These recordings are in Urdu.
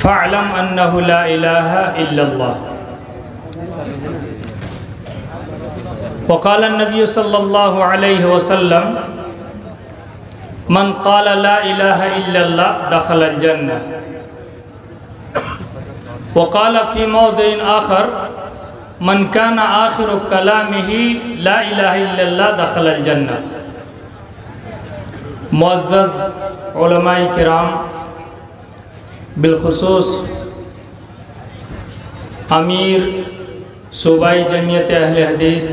فاعلم انه لا الہ الا اللہ۔ وقال النبی صلی اللہ علیہ وسلم من قال لا الہ الا اللہ دخل الجنہ۔ وقال فی موضع آخر من کان آخر کلامہ لا الہ الا اللہ دخل الجنہ۔ معزز علماء کرام، بالخصوص امیر صوبائی جمعیت اہل حدیث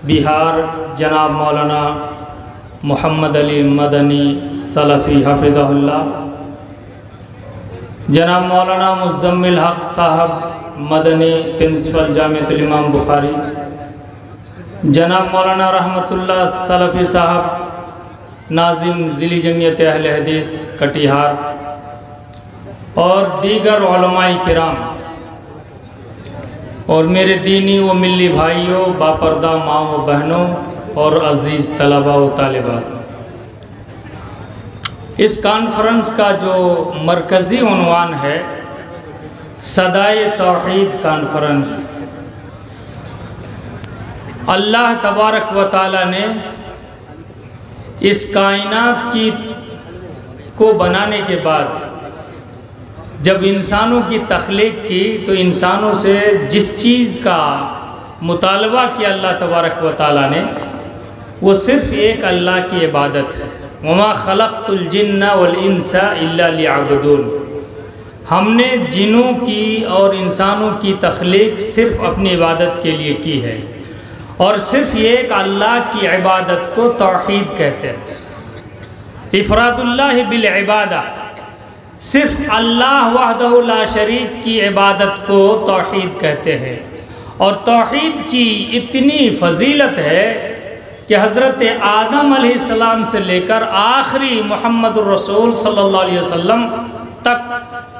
بہار جناب مولانا محمد علی مدنی سلفی حفظہ اللہ، جناب مولانا مزمل حق صاحب مدنی پرنسپل جامعۃ الامام بخاری، جناب مولانا رحمت اللہ سلفی صاحب ناظم ضلعی جمعیت اہل حدیث کٹیہار، اور دیگر علماء کرام اور میرے دینی و ملی بھائیوں، باپردہ ماں و بہنوں اور عزیز طلباء و طالبات، اس کانفرنس کا جو مرکزی عنوان ہے صدائے توحید کانفرنس۔ اللہ تبارک و تعالی نے اس کائنات کو بنانے کے بعد جب انسانوں کی تخلیق کی تو انسانوں سے جس چیز کا مطالبہ کیا اللہ تبارک و تعالیٰ نے، وہ صرف ایک اللہ کی عبادت ہے۔ وَمَا خَلَقْتُ الْجِنَّ وَالْإِنسَ إِلَّا لِيَعْبُدُونَ۔ ہم نے جنوں کی اور انسانوں کی تخلیق صرف اپنی عبادت کے لیے کی ہے، اور صرف ایک اللہ کی عبادت کو توحید کہتے ہیں۔ افراد اللہ بالعبادہ، صرف اللہ وحدہ لا شریک کی عبادت کو توحید کہتے ہیں۔ اور توحید کی اتنی فضیلت ہے کہ حضرت آدم علیہ السلام سے لے کر آخری محمد الرسول صلی اللہ علیہ وسلم تک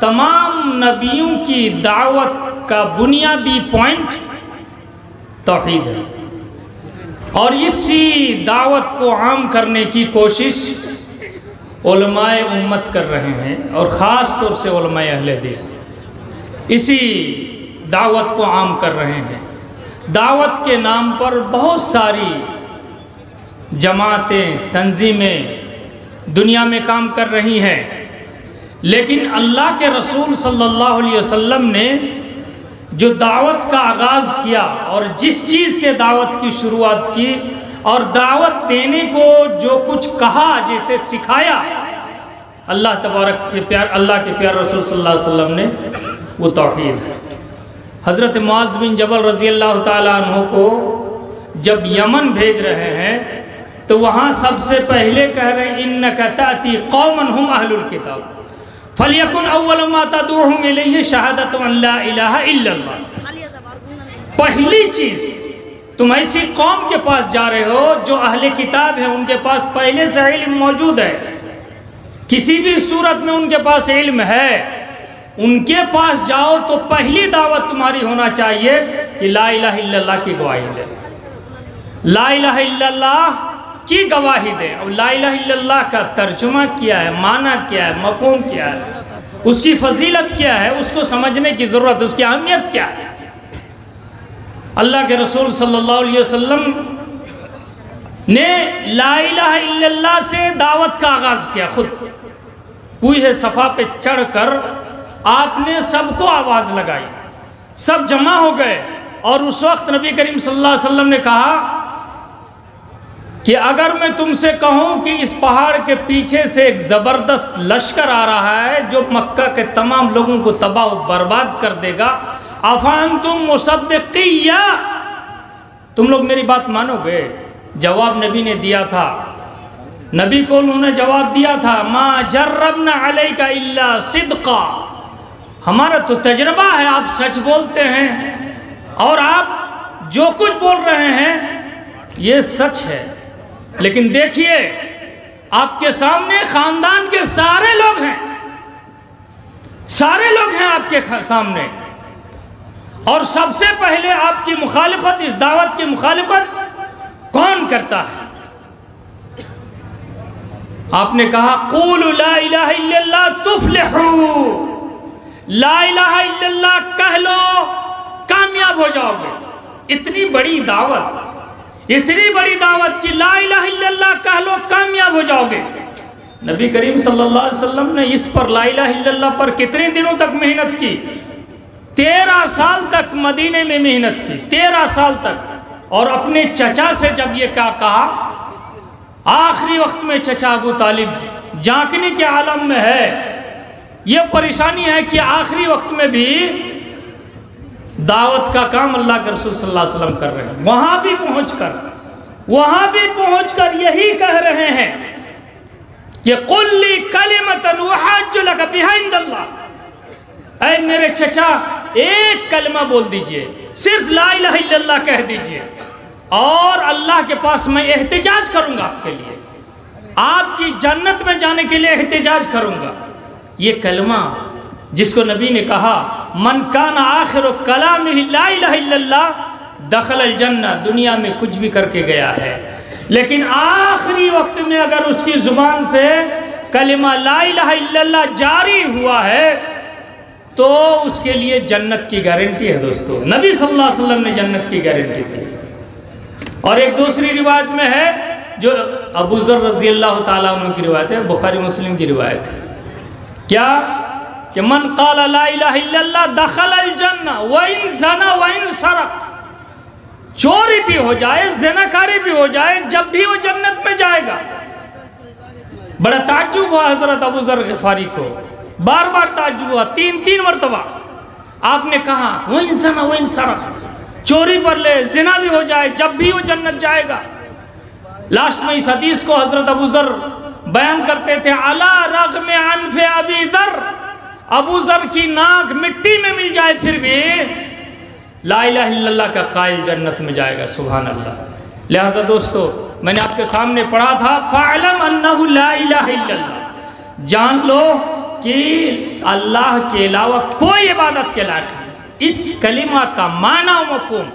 تمام نبیوں کی دعوت کا بنیادی پوائنٹ توحید ہے، اور اسی دعوت کو عام کرنے کی کوشش علماء امت کر رہے ہیں، اور خاص طور سے علماء اہل حدیث اسی دعوت کو عام کر رہے ہیں۔ دعوت کے نام پر بہت ساری جماعتیں، تنظیمیں دنیا میں کام کر رہی ہیں، لیکن اللہ کے رسول صلی اللہ علیہ وسلم نے جو دعوت کا آغاز کیا اور جس چیز سے دعوت کی شروعات کی اور دعوت دینے کو جو کچھ کہا، جیسے سکھایا، اللہ تبارک کے پیار، اللہ کے پیار رسول صلی اللہ علیہ وسلم نے، وہ توحید ہے۔ حضرت معاذ بن جبل رضی اللہ تعالیٰ عنہ کو جب یمن بھیج رہے ہیں تو وہاں سب سے پہلے کہہ رہے ہیں اِنَّكَ تَأْتِي قَوْمًا هُمْ أَهْلُ الْكِتَابِ فَلْيَكُنْ أَوَّلَ مَا تَدْعُوهُمْ إِلَيْهِ شَهَادَةُ أَن لَا إِلَهَ إِلَّا اللَّهُ۔ پہلی چیز، تم ایسی قوم کے پاس جا رہے ہو جو اہل کتاب ہیں، ان کے پاس پہلے سے علم موجود ہے، کسی بھی صورت میں ان کے پاس علم ہے، ان کے پاس جاؤ تو پہلی دعوت تمہاری ہونا چاہیے کہ لا الہ الا اللہ کی گواہی دے، لا الہ الا اللہ کی گواہی دے۔ اب لا الہ الا اللہ کا ترجمہ کیا ہے، معنی کیا ہے، مفہوم کیا ہے، اس کی فضیلت کیا ہے، اس کو سمجھنے کی ضرورت، اس کی اہمیت کیا ہے۔ اللہ کے رسول صلی اللہ علیہ وسلم نے لا الہ الا اللہ سے دعوت کا آغاز کیا، خود کوہ صفا پہ چڑھ کر آپ نے سب کو آواز لگائی، سب جمع ہو گئے، اور اس وقت نبی کریم صلی اللہ علیہ وسلم نے کہا کہ اگر میں تم سے کہوں کہ اس پہاڑ کے پیچھے سے ایک زبردست لشکر آ رہا ہے جو مکہ کے تمام لوگوں کو تباہ و برباد کر دے گا، افانتم مصدقیہ، تم لوگ میری بات مانو گے؟ جواب نبی نے دیا تھا، نبی کو انہوں نے جواب دیا تھا ما جربنا علیک الا صدقا، ہمارا تو تجربہ ہے آپ سچ بولتے ہیں، اور آپ جو کچھ بول رہے ہیں یہ سچ ہے، لیکن دیکھیے آپ کے سامنے خاندان کے سارے لوگ ہیں، سارے لوگ ہیں آپ کے سامنے، اور سب سے پہلے آپ کی مخالفت، اس دعوت کی مخالفت کون کرتا ہے؟ آپ نے کہا قولوا لا الہ الا اللہ تفلحوا، لا الہ الا اللہ کہہ لو کامیاب ہو جاؤ گے۔ اتنی بڑی دعوت کہ لا الہ الا اللہ کہہ لو کامیاب ہو جاؤ گے۔ نبی کریم صلی اللہ علیہ وسلم نے اس پر لا الہ الا اللہ پر کتنے دنوں تک محنت کی؟ 13 سال تک مدینے میں محنت کی، 13 سال تک۔ اور اپنے چچا سے جب یہ کیا کہا، آخری وقت میں چچا ابو طالب جانکنے کے عالم میں ہے، یہ پریشانی ہے کہ آخری وقت میں بھی دعوت کا کام اللہ کے رسول صلی اللہ علیہ وسلم کر رہے ہیں۔ وہاں بھی پہنچ کر یہی کہہ رہے ہیں کہ قُلْ لِي كَلِمَةً وَحَاجُّ لَكَ بِهَا عِنْدَ اللَّهِ، اے میرے چچا ایک کلمہ بول دیجئے، صرف لا الہ الا اللہ کہہ دیجئے، اور اللہ کے پاس میں احتجاج کروں گا آپ کے لیے، آپ کی جنت میں جانے کے لیے احتجاج کروں گا۔ یہ کلمہ جس کو نبی نے کہا من کان آخر کلامہ لا الہ الا اللہ دخل الجنہ، دنیا میں کچھ بھی کر کے گیا ہے، لیکن آخری وقت میں اگر اس کی زبان سے کلمہ لا الہ الا اللہ جاری ہوا ہے تو اس کے لیے جنت کی گارنٹی ہے۔ دوستو نبی صلی اللہ علیہ وسلم نے جنت کی گارنٹی دی۔ اور ایک دوسری روایت میں ہے جو ابو ذر رضی اللہ تعالیٰ عنہ کی روایت ہے، بخاری مسلم کی روایت ہے، کیا کہ من قال لا الہ الا اللہ دخل الجنہ وَإِن زَنَا وَإِن سَرَقَ، چوری بھی ہو جائے، زناکاری بھی ہو جائے، جب بھی وہ جنت میں جائے گا۔ بڑا تعجب ہوا حضرت ابو ذر غفاری کو، بار بار تعجب ہوا، 3 مرتبہ آپ نے کہا وَإِن زَنَا وَإِن سَرَقَ، چوری پر لے، زنا بھی ہو جائے، جب بھی وہ جنت جائے گا۔ لاسٹ میں اس حدیث کو حضرت ابو ذر بیان کرتے تھے، عَلَى رَغْمِ عَنْفِ أَبِي ذَرَّ، ابو ذر کی ناک مٹی میں مل جائے پھر بھی لا الہ الا اللہ کا قائل جنت میں جائے گا۔ سبحان اللہ۔ لہذا دوستو میں نے آپ کے سامنے پڑھا تھا فَعْلَمْ أَنَّهُ لَا إِلَهَ إِلَّا اللَّهِ، جان لو کہ اللہ کے علاوہ کوئی عبادت کے لائق نہیں۔ اس کلمہ کا معنی و مفہوم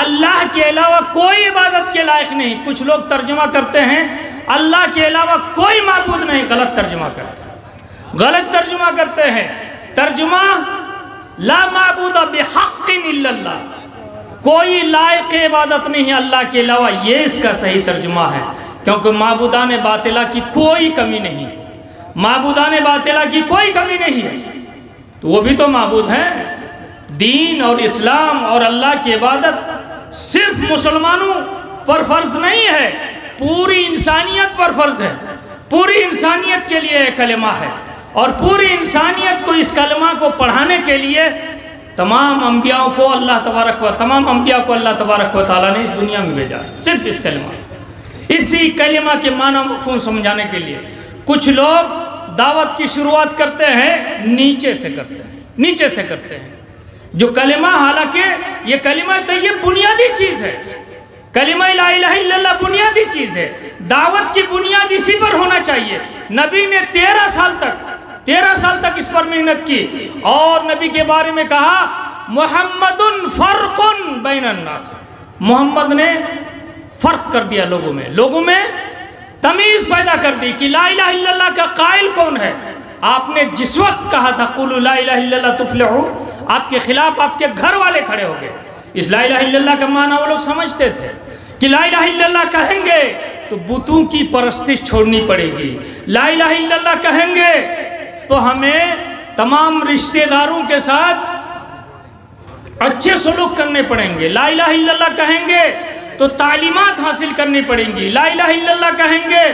اللہ کے علاوہ کوئی عبادت کے لائق نہیں۔ کچھ لوگ ترجمہ کرتے ہیں اللہ کے علاوہ کوئی معبود نہیں، غلط ترجمہ کرتے ہیں، غلط ترجمہ کرتے ہیں۔ ترجمہ لا معبود بحق الا اللہ، کوئی لائق عبادت نہیں ہے اللہ کے علاوہ، یہ اس کا صحیح ترجمہ ہے، کیونکہ معبودان باطلہ کی کوئی کمی نہیں ہے، معبودان باطلہ کی کوئی کمی نہیں ہے، تو وہ بھی تو معبود ہیں۔ دین اور اسلام اور اللہ کی عبادت صرف مسلمانوں پر فرض نہیں ہے، پوری انسانیت پر فرض ہے، پوری انسانیت کے لیے ایک کلمہ ہے، اور پوری انسانیت کو اس کلمہ کو پڑھانے کے لیے تمام انبیاء کو اللہ تبارک و تعالیٰ نے اس دنیا میں بھیجا، صرف اس کلمہ، اسی کلمہ کے معنی مفہوم سمجھانے کے لیے۔ کچھ لوگ دعوت کی شروعات کرتے ہیں نیچے سے کرتے ہیں، جو کلمہ، حالانکہ یہ کلمہ طیب بنیادی چیز ہے، کلمہ لا الہ الا اللہ بنیادی چیز ہے، دعوت کی بنیاد اسی پر ہونا چاہیے۔ نبی نے 13 سال تک اس پر محنت کی، اور نبی کے بارے میں کہا محمد فرق بین الناس، محمد نے فرق کر دیا لوگوں میں تمیز پیدا کر دی کہ لا الہ الا اللہ کا قائل کون ہے۔ آپ نے جس وقت کہا تھا قولوا لا الہ الا اللہ تفلحوا، آپ کے خلاف آپ کے گھر والے کھڑے ہو گئے۔ اس لا الہ الا اللہ کا معنی وہ لوگ سمجھتے تھے کہ لا الہ الا اللہ کہیں گے تو بتوں کی پرستش چھوڑنی پڑے گی، لا الہ الا اللہ کہیں گے تو ہمیں تمام رشتہ داروں کے ساتھ اچھے سلوک کرنے پڑیں گے، لا الہ الا اللہ کہیں گے تو تعلیمات حاصل کرنی پڑیں گی، لا الہ الا اللہ کہیں گے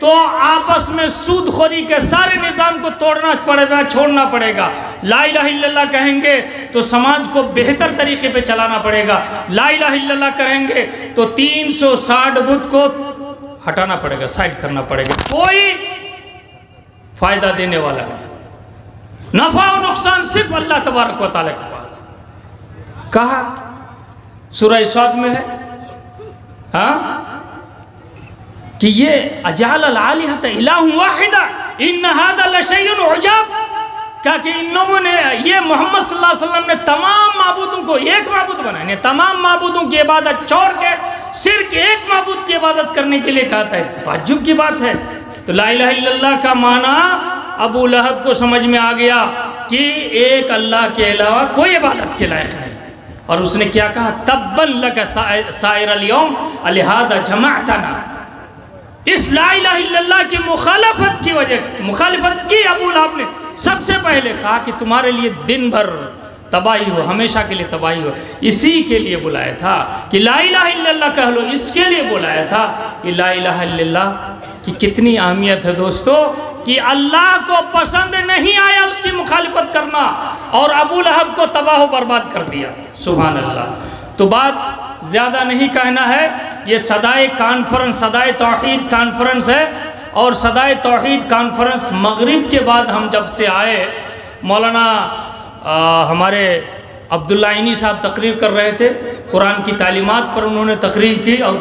تو آپس میں سود خوری کے سارے نظام کو توڑنا پڑے گا، چھوڑنا پڑے گا، لا الہ الا اللہ کہیں گے تو سماج کو بہتر طریقے پہ چلانا پڑے گا، لا الہ الا اللہ کہیں گے تو 360 بت کو ہٹانا پڑے گا، سائڈ کرنا پڑے گا، کوئی فائدہ دینے والا نہیں، نفع و نقصان صرف اللہ تبارک و تعالیٰ کے پاس۔ کہا سورہ صاد میں ہے کہ یہ اجعل الالہۃ الہ واحدہ ان ھذا لشیء عجاب، کہا کہ ان لوگوں نے، یہ محمد صلی اللہ علیہ وسلم نے تمام معبودوں کو ایک معبود بنایا، تمام معبودوں کی عبادت چھوڑ کے صرف ایک معبود کی عبادت کرنے کے لیے کہا تھا، تعجب کی بات ہے۔ تو لا الہ الا اللہ کا معنی ابو لہب کو سمجھ میں آ گیا، کہ ایک اللہ کے علاوہ کوئی عبادت کے لائق نہیں، اور اس نے کیا کہا؟ تبّن لک سائر الیوم لہذا جمعتنا۔ اس لا الہ الا اللہ کی مخالفت کی وجہ، مخالفت کی ابو لہب نے سب سے پہلے کہا کہ تمہارے لیے دن بھر تباہی ہو، ہمیشہ کے لیے تباہی ہو، اسی کے لیے بلایا تھا کہ لا الہ الا اللہ کہہ لو، اس کے لیے بلایا تھا کہ لا الہ الا اللہ کی کتنی اہمیت ہے دوستو، کہ اللہ کو پسند نہیں آیا اس کی مخالفت کرنا، اور ابو لہب کو تباہ و برباد کر دیا۔ سبحان اللہ۔ تو بات زیادہ نہیں کہنا ہے، یہ صدائے کانفرنس، صدائے توحید کانفرنس ہے، اور صدائے توحید کانفرنس مغرب کے بعد ہم جب سے آئے، مولانا ہمارے عبداللہ عینی صاحب تقریر کر رہے تھے، قرآن کی تعلیمات پر انہوں نے تقریر کی، اور